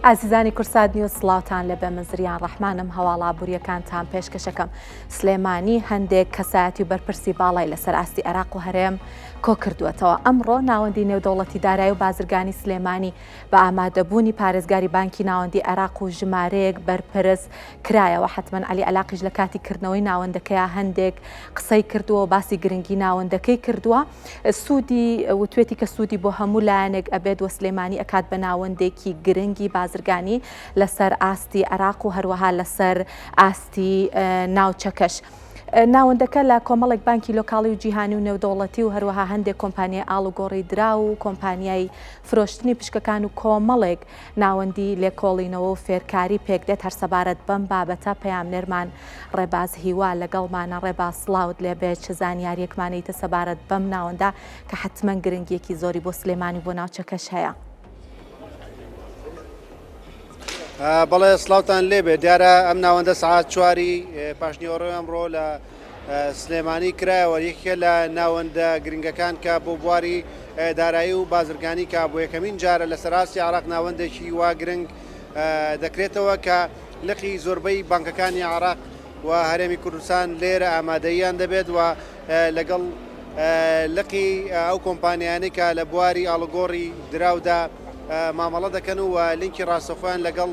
ئازیزانی کورسات نیوز سڵاوتان لەبێ من زریان ڕەحمانم هەواڵا بوریەکانتان پێشکەشەکەم. سلێمانی هەندێک کەسایەتی و بەرپرسی باڵای لەسەر ئاستی عێراق و هەرێم کۆ کردووەتەوە. ئەمڕۆ ناوەندی نێودەوڵەتی دارایی و بازرگانی سلێمانی بە ئامادەبوونی پارێزگاری بانکی ناوەندی عێراق و ژمارەیەک بەرپرس کرایەوە. حتمەن عەلی عەلاقیش لە کاتی کردنەوەی ناوەندەکەیە هەندێک قسەی کردووە و باسی گرنگی ناوەندەکەی کردووە. سوودی وتوێتی کە سوودی بۆ هەموو لایەنێک ئەبێت وە سلێمانی ئەکات بە ناوەندێکی گرنگی بازرگانی لەسەر ئاستی عێراق و هەروەها لەسەر ئاستی ناوچەکەش. ناوەندەکە لە کۆمەڵێک بانکی لۆکاڵی و جیهانی و نێودەوڵەتی و هەروەها هەندێک کۆمپانیای ئاڵوگۆڕی درا و کۆمپانیای فرۆشتنی پشکەکان و کۆمەڵێک ناوەندی لێکۆڵینەوە و فێرکاری پێکدێت هەر سەبارەت بەم بابەتە پەیامنێرمان ڕێباز هیوا لەگەڵمانە. ڕێباز سڵاوت لێبێت چ زانیاریەکمانیتە سەبارەت بەم ناوەندە کە حتمەن گرنگیەکی زۆری بۆ سلێمانی بۆ ناوچەکەش هەیە. بەڵێ سڵاوتان لێبێ دیارە ئەم ناوەندە سعات 4 پاشنیوەڕۆی ئەمڕۆ لە سلێمانی کرایەوە یەکێکە لە ناوەندە گرنگەکان کە بۆ بواری دارایی و بازرگانی کا بۆ یەکەمین جارە لە سەراستی عێراق ناوەندێکی وا گرنگ دەکرێتەوە کە لقی زۆربەی بانکەکانی عێراق و هەرێمی کوردستان لێرە ئامادەییان دەبێت و لەگەڵ لقی ئەو کۆمپانیانەی کە لە بواری ئاڵوگۆڕی دراودا مامەڵە دەکەن و لینکی ڕاستەخۆیان لەگەڵ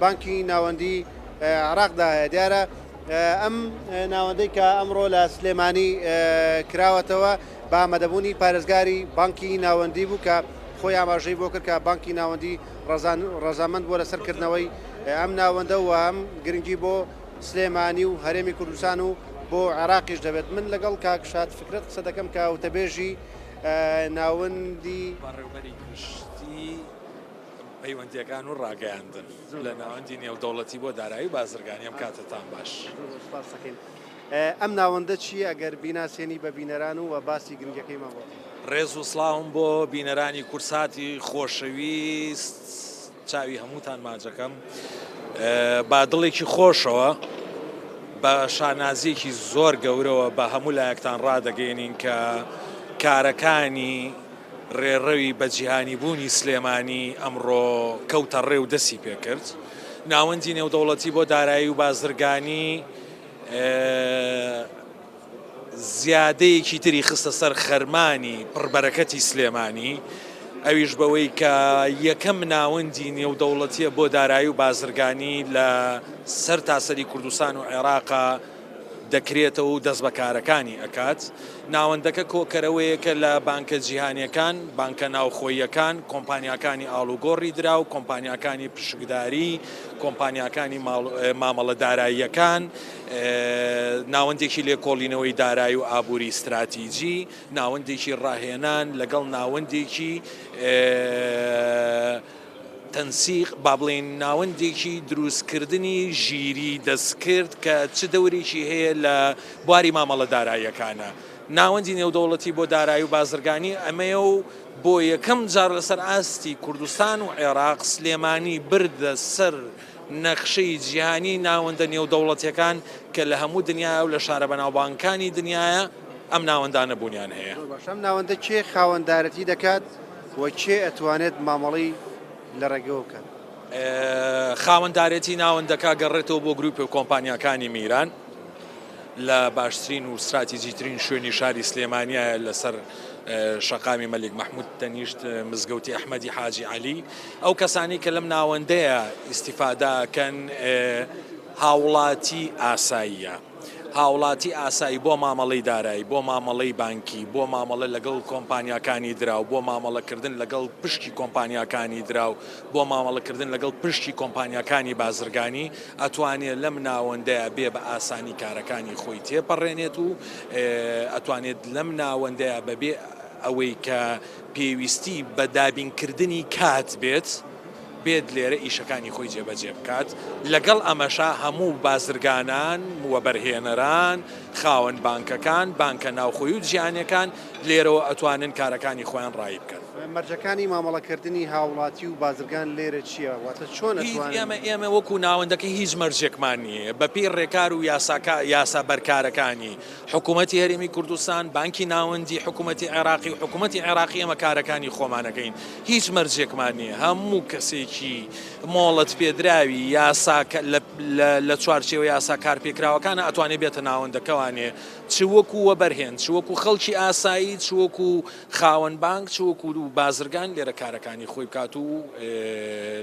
بانکی ناوەندی عێراقدا هەیە. دیارە ئەم ناوەندەی کە ئەمڕۆ لە سلێمانی کراوەتەوە بە ئامادەبوونی پارێزگاری بانکی ناوەندی بوو کە خۆی ئاماژەی بۆ کرد کە بانکی ناوەندی ڕەزامەند بۆ لەسەرکردنەوەی ئەم ناوەندە و هەم گرنگی بۆ سلێمانی و هەرێمی کوردستان و بۆ عێراقیش دەبێت. من لەگەڵ کاکشات فکرەت قسە دەکەم کە وتەبێژی ناوەندی پەیوەندیەکان و ڕاگەیاندن لە ناوەندی نێودەوڵەتی بۆ دارایی و بازرگانی ئەم کاتتان باش. ئەم ناوەندە چی ئەگەر بیناسیێنی بە بینەران و باسی گرنگەکەی ماوە؟ ڕێز و سڵاوم بۆ بینەرانی کورساتی خۆشەویست چاوی هەمووتان ماجەکەم. با دڵێکی خۆشەوە بە شانازیەکی زۆر گەورەوە بە هەموو لایەکتان ڕادەگەێنین کە کارەکانی ڕێڕەوی بە جیهانی بوونی سلێمانی ئەمڕۆ کەوتە ڕێ و دەستی پێکرد. ناوەندی نێودەوڵەتی بۆ دارایی و بازرگانی زیادەیەکی تری خستە سەر خەرمانی پڕبەرەکەتی سلێمانی، ئەویش بەوەی کە یەکەم ناوەندی نێودەوڵەتیە بۆ دارایی و بازرگانی لە سەر تاسەری کوردستان و عێراقا دەکرێتەوە و دەست بەکارەکانی ئەکات. ناوەندەکە کۆکەرەوەیەکە لە بانکە جیهانیەکان، بانکە ناوخۆییەکان، کۆمپانیاکانی ئاڵوگۆڕی درا و کۆمپانیاکانی پشکداری، کۆمپانیاکانی مامەڵە داراییەکان، ناوەندێکی لێکۆڵینەوەی دارایی و ئابووری استراتیجی، ناوەندێکی ڕاهێنان لەگەڵ ناوەندێکی تەنسیق با بڵێن ناوەندێکی دروستکردنی ژیری دەستکرد کە چ دەورێکی هەیە لە بواری مامەڵە داراییەکانە. ناوەندی نێودەوڵەتی بۆ دارایی و بازرگانی ئەمەیە و بۆ یەکەم جار لەسەر ئاستی کوردستان و عێراق سلێمانی بردە سەر نەخشەی جیهانی ناوەندە نێودەوڵەتیەکان کە لە هەموو دنیاە و لە شارە بەناوبانکانی دنیاە ئەم ناوەندانە بوونیان هەیە. ئەم ناوەندە کێ خاوەندارەتی دەکات و کێ ئەتوانێت مامەڵی لە ڕێگەوە بکەن؟ خاوەندارێتی ناوەندەکە گەڕێتەوە بۆ گروپی و کۆمپانیاکانی میران لە باشترین و استراتیجیترین شوێنی شاری سلێمانیایە لەسەر شەقامی مەلیک مەحموود تەنیشت مزگەوتی ئەحمەدی حاجی عەلی. ئەو کەسانی کە لەم ناوەندەیە ئیستیفاداکەن هاوڵاتی ئاساییە، هاوڵاتی ئاسایی بۆ مامەڵەی دارایی، بۆ مامەڵەی بانکی، بۆ مامەڵە لەگەڵ کۆمپانیاکانی دراو، بۆ مامەڵەکردن لەگەڵ پشتی کۆمپانیاکانی دراو، بۆ مامەڵەکردن لەگەڵ پشتی کۆمپانیاکانی بازرگانی ئەتوانێت لەم ناوەندەیە بێ بە ئاسانی کارەکانی خۆی تێپەڕێنێت و ئەتوانێت لەم ناوەندەیە بەبێ ئەوەی کە پێویستی بە دابینکردنی کات بێت لێرە ئیشەکانی خۆی جێبەجێ بکات. لەگەڵ ئەمەشا هەموو بازرگانان وەبەرهێنەران، خاوەن بانکەکان، بانکە ناوخۆی و جیهانیەکان لێرەوە ئەتوانن کارەکانی خۆیان ڕای بکەن. مەرجەکانی مامەڵەکردنی هاوڵاتی و بازرگان لێرە چییە؟ واتە چۆن ئێمە وەکو ناوەندەکە هیچ مەرجێکمان نییە بەپی ڕێکار و یاسا بەرکارەکانی حکوومەتی هەرێمی کوردستان، بانکی ناوەندی حکوومەتی عێراقی و حکوومەتی عێراقی ئەمە کارەکانی خۆمانەکەین، هیچ مەرجێکمان نییە. هەموو کەسێکی مۆڵەت پێدراوی لە چوارچێوە یاسا کارپێکراوەکانە ئەتوانێت بێتە ناوەندەکەوانێ، چ وەکو وەبەرهێن، چ وەکو خەڵکی ئاسایی، چ وەکو خاوەن بانک، چ وەکو بازرگان لێرە کارەکانی خۆی بکات و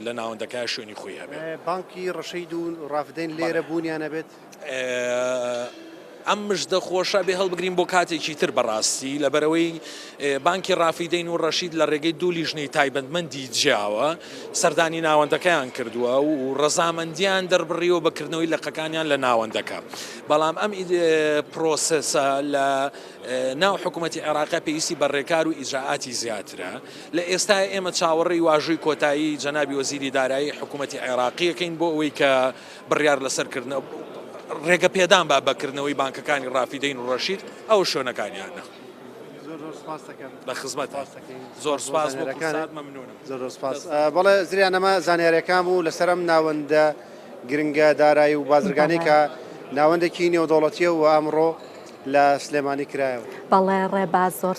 لە ناوەندەکە شوێنی خۆی هەبێت. بانکی ڕەشید و ڕافدەین لێرە بوونیانە بێت؟ ئەم مژدە خۆشە بێ هەڵبگرین بۆ کاتێکی تر بەڕاستی لەبەرەوەی بانکی ڕافیدەین و ڕەشید لە ڕێگەی دوو لیژنەی تایبەتمەندی جیاوە سەردانی ناوەندەکەیان کردووە و ڕەزامەندیان دەربڕیەوە بەکردنەوەی لەقەکانیان لە ناوەندەکە. بەڵام ئەم پرۆسەسە لە ناو حکوومەتی عێراقا پێویستی بە ڕێکار و ئیجراعاتی زیاترە. لە ئێستا ئێمە چاوەڕێی واژووی کۆتایی جەنابی وەزیری دارایی حکوومەتی عێراقیەکەین بۆ ئەوەی کە بڕیار لەسەرکردنەوە ڕێگە پێدان با بەکردنەوەی بانکەکانی ڕافیدەین و ڕەشید ئەو شوێنەکانیانە. بە خزمەت زۆر سپاس زۆر سپاس. بەڵێ زریانەمە زانیاریەکان و لەسەرم ناوەندە گرنگە دارایی و بازرگانی کە ناوەندێکی نێودەوڵەتیە و ئەمڕۆ لە سلێمانی کرایەوە. بەڵێ ڕێباز زۆر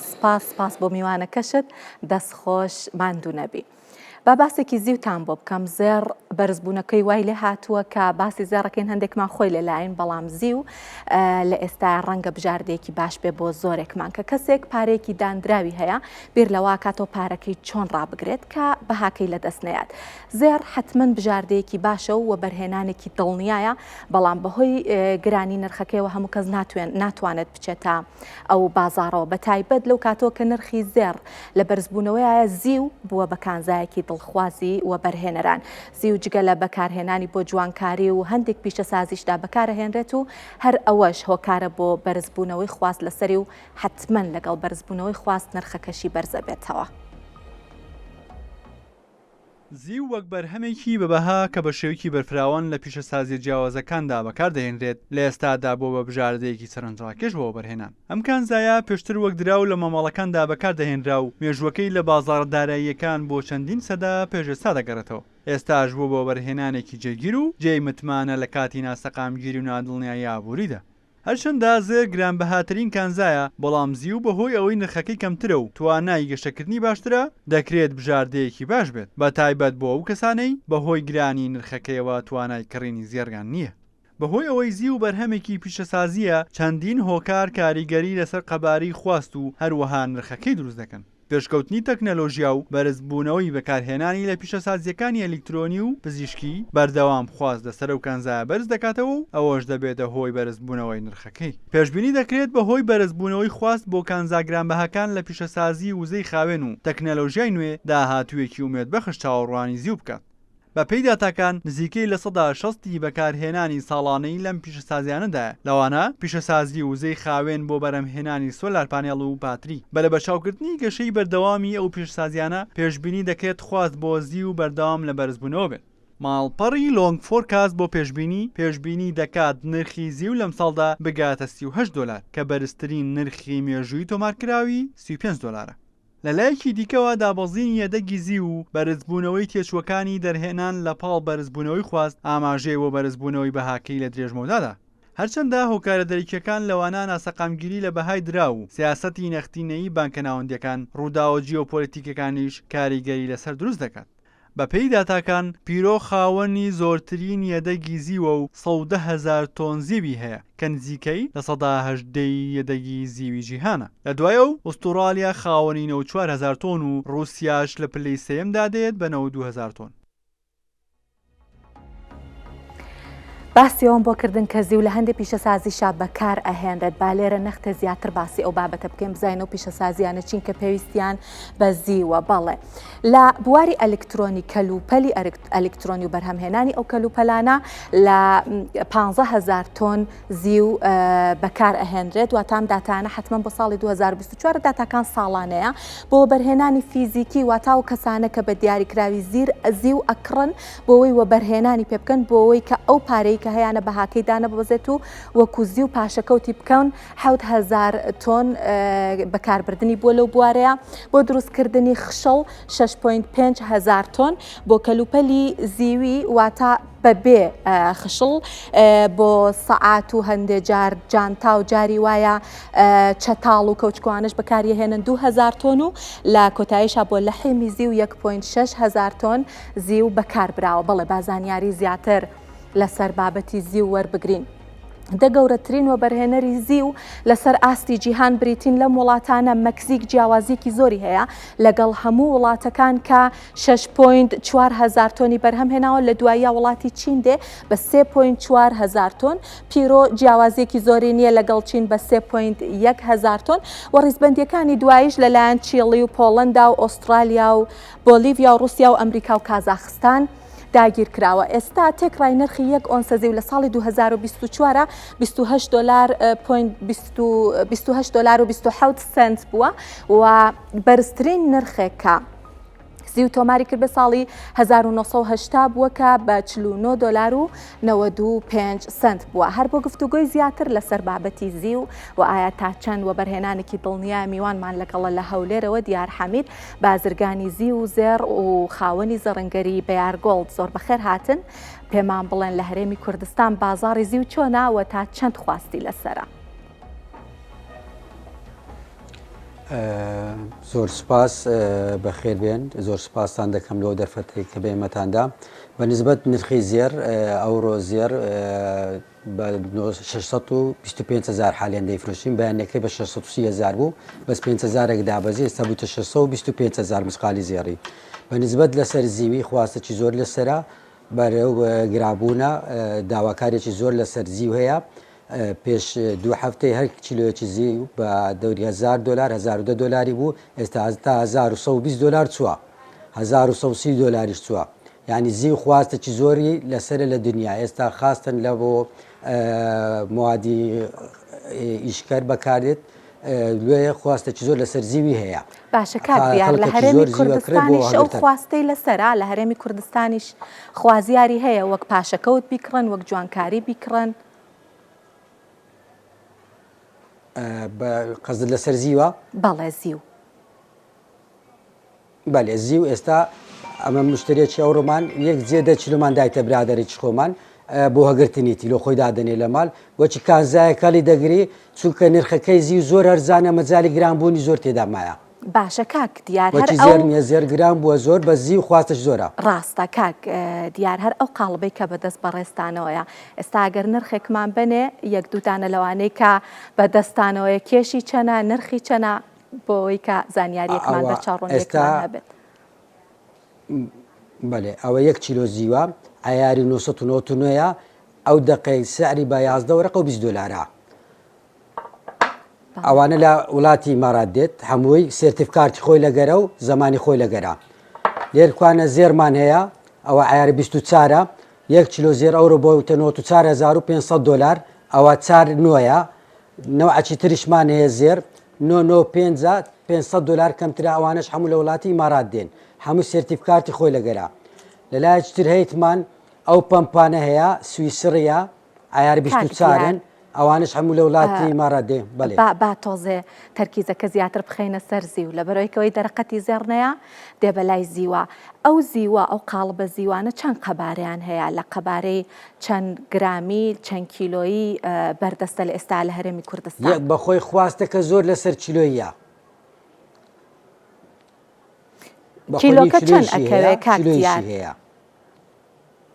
سپاس بۆ میوانەکەشت دەستخۆش ماندوو نەبی. با باسێکی زیوتان بۆ بکەم زێر بەرزبوونەکەی وای لێ هاتووە کە باسی زێڕەکەین هەندێکمان خۆی لێلایەن بەڵام زیو لە ئێستا ڕەنگە بژاردەیەکی باش بێ بۆ زۆرێکمان کە کەسێک پارێکی دانراوی هەیە بیر لەوا کاتەوە پارەکەی چۆن ڕابگرێت کە بەهاکەی لە دەست نەیات. زێر حتمما بژاردەیەکی باشە و بەرهێنانێکی دڵنیایە بەڵام بەهۆی گرانی نرخەکەیەوە هەموو کەس ناتوانێت بچێتە ئەو بازاڕەوە بە تایبەت لەو کاتەوە کە نرخی زێر لە بەرزبوونەوەیە زیو بووە بە کانزایەکی دڵخوازی و بەرهێنەران. زیو جگە لە بەکارهێنانی بۆ جوانکاری و هەندێک پیشەسازیشدا بەکارهێنرێت و هەر ئەوەش هۆکارە بۆ بەرزبوونەوەی خواست لەسەری و حتمما لەگەڵ بەرزبوونەوەی خواست نرخەکەشی بەرزە بێتەوە. زیو وەک بەرهەمێکی بەبەها کە بە شێوەیەکی بەرفراوان لە پیشەسازی جیاوازەکاندا بەکاردەهێنرێت لە ئێستادا بۆ بە بژاردەیەکی سەرنجڕاکێش بۆ بەرهێنان. ئەم کانزایە پێشتر وەک دراو لە مامەڵەکاندا بەکاردەهێنرا و مێژوەکەی لە بازاڕداراییەکان بۆ چەندین سەدا پێشێستا دەگەڕێتەوە. ئێستاش بۆ بەرهێنانێکی جێگیر و جێی متمانە لە کاتی ناسەقامگیری و نادڵنیایی ئابووریدا. هەرچەندە زێر گرانبەهاترین کانزایە بەڵام زیو بەهۆی ئەوەی نرخەکەی کەمترە و توانای گەشەکردنی باشترە دەکرێت بژاردەیەکی باش بێت بە تایبەت بۆ ئەو کەسانەی بەهۆی گرانی نرخەکەیەوە توانای کڕینی زێرگان نییە. بەهۆی ئەوەی زیو بەرهەمێکی پیشەسازیە چەندین هۆکار کاریگەری لەسەر قەباری خواست و هەروەها نرخەکەی دروست دەکەن. پێشکەوتنی تەکنەلۆژیا و بەرزبوونەوەی بەکارهێنانی لە پیشەسازیەکانی ئەلیکترۆنی و پزیشکی بەردەوام خواست لەسەر و کانزایە بەرز دەکاتەوە و ئەوەش دەبێتە هۆی بەرزبوونەوەی نرخەکەی. پێشبینی دەکرێت بەهۆی بەرزبوونەوەی خواست بۆ کانزاگرانبەهەکان لە پیشەسازی وزەی خاوێن و تەکنەلۆژیای نوێ داهاتوویەکی ومێدبەخش چاوەڕوانی زیو بکات. بە پێی داتاکان نزیکەی لە 60 بەکارهێنانی ساڵانەی لەم پیشەسازیانەدایە لەوانە پیشەسازی وزەی خاوێن بۆ بەرەمهێنانی سۆلار پانێڵ و باتری بە لە بەچاوکردنی گەشەی بەردەوامی ئەو پیشەسازیانە پێشبینی دەکرێت خواست بۆ زیو بەردەوام لە بەرزبوونەوە بێت. ماڵپەڕی لۆنگ فۆرکاست بۆ پێشبینی دەکات نرخی زیو لەم ساڵدا بگاتە $38 کە بەرزترین نرخی مێژووی تۆمارکراوی $35. لەلایەکی دیکەوە دابەزینی یەدەگی زیو و بەرزبوونەوەی تێچوەکانی دەرهێنان لە پاڵ بەرزبوونەوەی خواست ئاماژەی بۆ بەرزبوونەوەی بەهاکەی لە درێژمەدادا. هەرچەندە هۆکارە دەریکەکان لەوانە ناسەقامگیری لە بەهای درا و سیاسەتی نەختینەیی بانکە ناوەندیەکان ڕووداوە جیۆپۆلیتیکەکانیش کاریگەری لەسەر دروست دەکات. بە پێی داتاکان پیرۆ خاوەنی زۆرترین یەدەگی زیوە و 100,000 تۆن زیوی هەیە کە نزیکەی لە 18 یەدەگی زیوی جیهانە. لە دوایە و ئوستورالیا خاوەنی 94,000 تۆن و ڕووسیاش لە پلەی سێیەمدا دێت بە 92,000 تۆن. باسی ئەوم بۆ کردن کە زیو لە هەندێک پیشەسازیشا بەکار ئەهێنرێت با لێرە نەختە زیاتر باسی ئەو بابەتە بکەین بزانین و پیشەسازیانە چین کە پێویستیان بە زیوە. بەڵێ لە بواری ئەلکترۆنی کەلوپەلی ئەلکترۆنی و بەرهەمهێنانی ئەو کەلوپەلانە لە 15,000 تۆن زیو بەکار ئەهێنرێت و تام داتانە حتمما بۆ ساڵی 2024 داتاکان ساڵانەیە بۆ بەرهێنانی فیزیکی واتا و کەسانە کە بە دیاریکراوی زیو ئەکڕن بۆەوەی وە بەرهێنانی پێ بکەن بۆەوەی کە ئەو پارەی کە هەیەە بەهاکەی دانەبەزێت و وەکو زی و پاشەکەوتی بکەون 7,000 تۆن بەکاربردننی بووە لەو بوارەیە بۆ دروستکردنی خشەڵ 6.5 هزار تۆن بۆ کەلوپەلی زیوی واتە بەبێ خشڵ بۆ سەعات و هەندێک جار جانتا و جاری وایە چەتاڵ و کەوچکوانش بەکاریهێنن 2,000 تۆن و لە کۆتاییشە بۆ لەحیمی زی و 1.6 هزار تۆن زی و بەکاربراوە بەڵێ بازانیاری زیاتر لەسەر بابەتی زی و وەربگرین. دەگەورەترین و بەرهێنەری زی و لەسەر ئاستی جیهان بریتین لەم وڵاتانە مەکزیک جیاوازیەکی زۆری هەیە لەگەڵ هەموو وڵاتەکان کە 6.4 هزار تۆنی بەرهەم هێناوە لە دواییە وڵاتی چین دێ بە 3.4 هزار تۆن پیرۆ جیاوازیەکی زۆری نییە لەگەڵ چین بە 3.1 هزار تۆن و ڕیزبەندیەکانی دواییش لەلایەن چیڵی و پۆڵەندا و ئۆسترالیا و بۆلیڤیا و رووسیا و ئەمریکا و کازاخستان داگیر کراوە. ئێستا تێکڕای نرخی 1 ئۆنسە زیو لە ساڵی 2024 28 دلار و 27 سنت بووە و بەرزترین نرخێکە زی و تۆماری کرد بە ساڵی 1970 بووە کە بە 49 دلار و 95 سنت بووە. هەر بۆ گفتوگۆی زیاتر لەسەر بابەتی زی و ئایا تا چەند و بەرهێنانێکی دڵنیای میوانمان لەگەڵە لە هەولێرەوە دیار حەمید بازرگانی زی و زێر و خاوەنی زەڕنگەری بەیارگۆڵد زۆر بەخێر هاتن پێمان بڵێن لە هەرێمی کوردستان بازاڕی زی و چۆناوە تا چەند خواستی لەسرە. زۆر سپاس بەخێربێن زۆر سپاسان دەکەم لەو دەرفەتەی کە بێمەتاندا بە نسبەت نرخی زێر ئەوڕۆ زێر بە 625,000 حالیان دەیفرۆشین بەیانەکەی بە 630,000 بوو بەس 5,000 دابەزی ئێستا بووتە 625,000 مسقالی زێڕی بە نسبەت لەسەر زیوی خواستەی زۆر لەسرە بەرەو گرابوونە داواکارێکی زۆر لەسەر زیو هەیە پێش 2 هەفتەی هەر کیلۆیەکی زی بە دەوری 1,000 دلار 1,010 دلاری بوو ئێستا 1,120 دلار چووە 1,130 دلاریش چووە یعنی زی خواستێکی زۆری لەسرە لە دنیا ئێستا خاستن لە بۆ موادی ئیشکەر بەکارێت لێ خواستێکی زۆر لەسەر زیوی هەیە. باشە کاک دیار لە هەرێمی کوردستانیش ئەو خواستەی لەسەرا لە هەرێمی کوردستانیش خوازیاری هەیە وەک پاشەکەوت بیکڕن وەک جوانکاری بیکڕن. قەزت لەسەر زیوە؟ بەڵێ زیو بەڵێ زیو ئێستا ئەمە مشتریەکی ئەوڕۆمان 1 چیلۆمان دایتە برادێکی خۆمان بۆ هەگرتنیتی لۆ خۆی دادنێ لە ماڵ وەچی کانزایەکەی دەگری چونکە نرخەکەی زیو زۆر هەرزانە مەجای گرانبوونی زۆر تێدا مایە. باشە کاک دیار زێر زێر گران بووە زۆر بە زی و خواستش زۆرە ڕاستە کاک دیار هەر ئەو قاڵبەی کە بەدەست بەڕێستانەوەیە ئێستا ئەگەر نرخێکمان بنێ 1-2 دانە لەوانەی کە بەدەستانەوەی کێشی چەنە نرخی چەنە بۆی کە زانیاریەکمان بە چاڕۆنێکمان هەبێت. بەێ ئەوە 1 کیلۆ زیوە ئایاری 999 ئەو دقەی سعری بە 11 و 20 دلارە. ئەوانە لە وڵاتی مارات دێت هەمووی سرتیفکارتی خۆی لەگەرە و زمانی خۆی لەگەرە لێرکوانە زێرمان هەیە ئەوە عیاری 24 1 کیلۆ زێر ئەوڕۆ بۆ 4,500 دلار ئەوە 4 نوۆیە نەوعی تریشمان هەیە زێر 500 دلار کەمترا ئەوانش هەموو لە وڵاتی مارات دێن هەموو سرتیفکارتی خۆی لەگەرە لەلایەکی تر هەیەتمان ئەو پەمپانە هەیە سویسڕە عیاری 24 ئەوانش هەموو لە وڵاتی مارادێ بڵێ با تۆزێ تەرکیزەکە زیاتر بخینە سەر زیو لە بەرەوەیکەوەی دەرەقەتی زێڕنەیە دێ بەلای زیوە ئەو زیوە ئەو قاڵ بە زیوانە چەند قەبارەیان هەیە لە قەبارەی چەند گرامی چەند کیلۆیی بەردەستە لە ئێستا لە هەرێمی کوردستان بەخۆی خواستەکە زۆر لەسەر کیلۆیە کیلۆکە چەند ئەکەوێت کاکتیار هەیە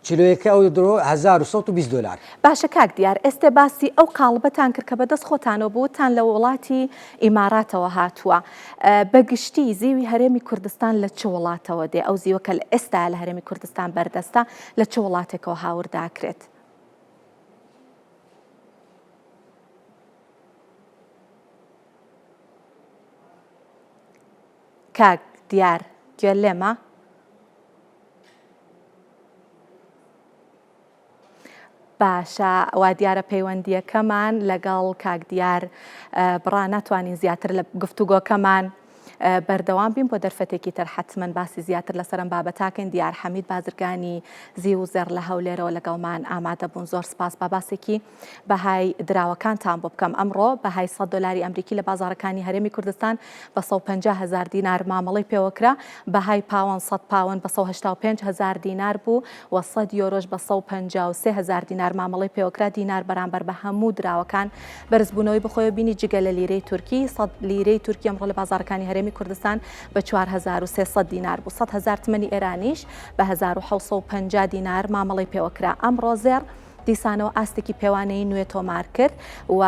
کیلۆیەکە ئەو درۆ 1,120 دلار. باشە کاک دیار ئێستا باسی ئەو قاڵبەتان کرد کە بەدەست خۆتانەوە بووتان لە وڵاتی ئیماراتەوە هاتووە بەگشتی زیوی هەرێمی کوردستان لە چه وڵاتەوە دێ ئەو زیوەکە لە ئێستا لە هەرێمی کوردستان بەردەستە لە چه وڵاتێکەوە هاورداکرێت. کاک دیار گوێ لێمە باشە وا دیارە پەیوەندیەکەمان لەگەڵ کاک دیار بڕا ناتوانین زیاتر لە گفتوگۆکەمان بەردەوام بین بۆ دەرفەتێکی تر حتمما باسی زیاتر لەسەرم بابەتاکەین. دیار حەمید بازرگانی زی و زێر لە هەولێرەوە لەگەڵمان ئامادە بوون. زۆر سپاس بە باسێکی بەهای دراوەکانتان بۆ بکەم. ئەمڕۆ بەهای $100 ئەمریکی لە بازاڕەکانی هەرێمی کوردستان بە 150,000 دینار مامەڵەی پێوەکرا، بەهای پاوەند 100 پاوەند بە 185,000 دینار بوو و 100 یۆرۆش بە 153,000 دینار مامەڵەی پێوەکرا. دینار بەرامبەر بە هەموو دراوەکان بەرزبوونەوەی بخۆی بینی جگە لە لیرەی تورکی. 100 لیرەی تورکی ئەمڕۆ لە بازاڕەکانی هەرێمی کوردستان بە 4,300 دینار بوو. 100,000 تمەنی ئێرانیش بە 1,750 دینار مامەڵەی پێوەکرا. ئەمڕۆ زێر دیسانەوە ئاستێکی پێوانەی نوێ تۆمار کرد و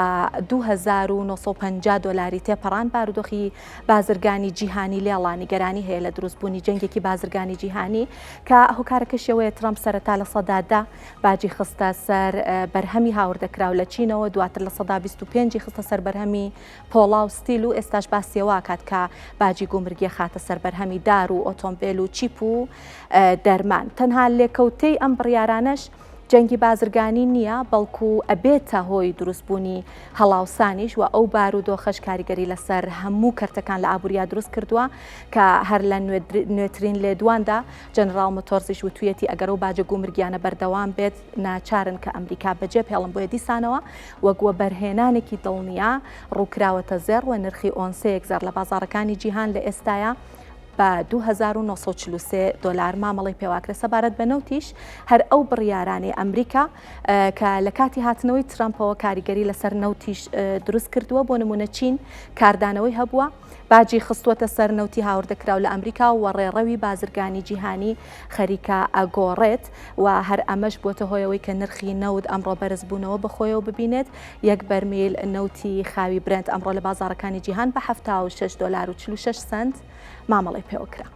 $2,950 تێپەڕان. بارودۆخی بازرگانی جیهانی لێڵا نیگەرانی هەیە لە دروستبوونی جەنگێکی بازرگانی جیهانی کە هۆکارەکەشەوەیە ترەمپ سەرەتا لە سەدادا باجی خستە سەر بەرهەمی هاوردەکراو لە چینەوە، دواتر لە سەدا 25 خستە سەر بەرهەمی پۆڵا و ستیل و ئێستاش باسیەوە کات کە باجی گومرگی خاتە سەر بەرهەمی دار و ئۆتۆمبیل و چیپ و دەرمان. تەنها لێکەوتەی ئەم بڕیارانەش جەنگی بازرگانی نییە، بەڵکو ئەبێتە هۆی دروستبوونی هەڵاوسانیش و ئەو بارودۆخەش کاریگەری لەسەر هەموو کەرتەکان لە ئابووریا دروست کردووە کە هەر لە نوێترین لێدواندا جەنەڕاڵ مۆتۆرسیش وتویەتی ئەگەر و باجە گومرگیانە بەردەوام بێت ناچارن کە ئەمریکا بەجێ پێڵم بۆیە دیسانەوە وەگووە بەرهێنانێکی دڵنیا ڕووکراوەتە زێر و نرخی ئۆنسەیەک زەر لە بازاڕەکانی جیهان لە ئێستاە بە $2,943 مامەڵی پێواکرە. سەبارەت بە نەوتیش هەر ئەو بڕیارانی ئەمریکا کە لە کاتی هاتنەوەی ترەمپەوە کاریگەری لەسەر نەوتیش دروست کردووە، بۆ نمونە چین کاردانەوەی هەبووە باجی خستووەتە سەر نەوتی هاوردەکراو لە ئەمریکا و ڕێڕەوی بازرگانی جیهانی خەریکە ئەگۆڕێت و هەر ئەمەش بۆتە هۆیەوەی کە نرخی نەود ئەمڕۆ بەرزبوونەوە بخۆیەوە ببینێت. یەک بەرمیل نەوتی خاوی برند ئەمڕۆ لە بازاڕەکانی جیهان بە $76.46 مامەڵی پێوەکرا.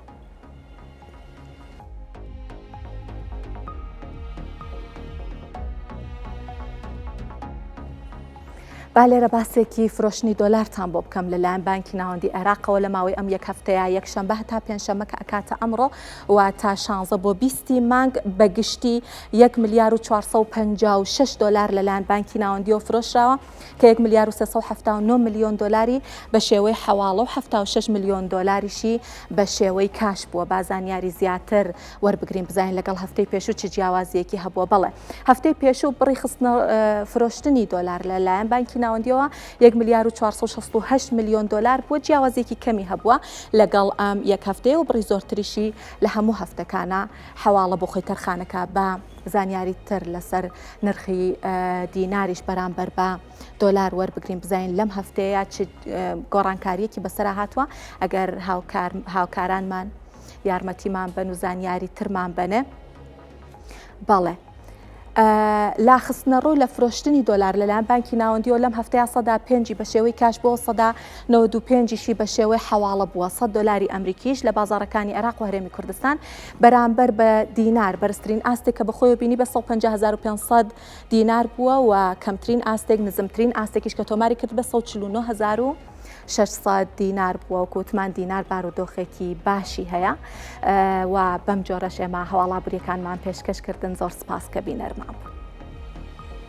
با لێرە باسێکی فرۆشتنی دۆلارتان بۆ بکەم لەلایەن بانکی ناوەندی عێراقەوە لە ماوەی ئەم یەک هەفتەیە یەکشەمبە هەتا پێنجشەممە کە ئەکاتە ئەمڕۆ و تا 16 بۆ 20 مانگ بەگشتی $1,456 لەلایەن بانکی ناوەندیەوە فرۆشراوە کە $1,379 بە شێوەی حەواڵە و $76 ملیۆن بە شێوەی کاش بووە. بازانیاری زیاتر وەربگرین بزانین لەگەڵ هەفتەی پێشوو چ جیاوازیەکی هەبووە. بەڵێ هەفتەی پێشوو بڕی خستنە فرۆشتنی دۆلار لەلایەن بانکی ناوەندیەوە $1,468 ملیۆن بووە، جیاوازێکی کەمی هەبووە لەگەڵ ئەم یەک هەفتەیە و بڕی زۆرتریشی لە هەموو هەفتەکانە حەواڵە بۆ خۆی تەرخانەکە بە زانیاری تر لەسەر نرخی دیناریش بەرامبەر بە دۆلار وەربگرین بزانین لەم هەفتەیە چ گۆڕانکاریەکی بەسەرا هاتووە ئەگەر هاوکارانمان یارمەتیمان بن و زانیاری ترمان بنێ. بەڵێ لاخستنە ڕووی لە فرۆشتنی دۆلار لەلایەن بانکی ناوەندیەوە لەم هەفتەیە 105 بە شێوەی کاش بۆ 195 بە شێوەی حەواڵە بووە. $100 ئەمریکیش لە بازاڕەکانی عێراق و هەرێمی کوردستان بەرامبەر بە دینار بەرزترین ئاستێک کە بەخۆی بینی بە 150,500 دینار بووە و کەمترین ئاستێک نزمترین ئاستێکیش کە تۆماری کرد بە 149,600 دینار بووە و کوتمان دینار بارودۆخێکی باشی هەیە و بەم جۆرەش ئێمە هەواڵابووریەکانمان پێشکەشکردن. زۆر سپاس کە بینەرمان بوو.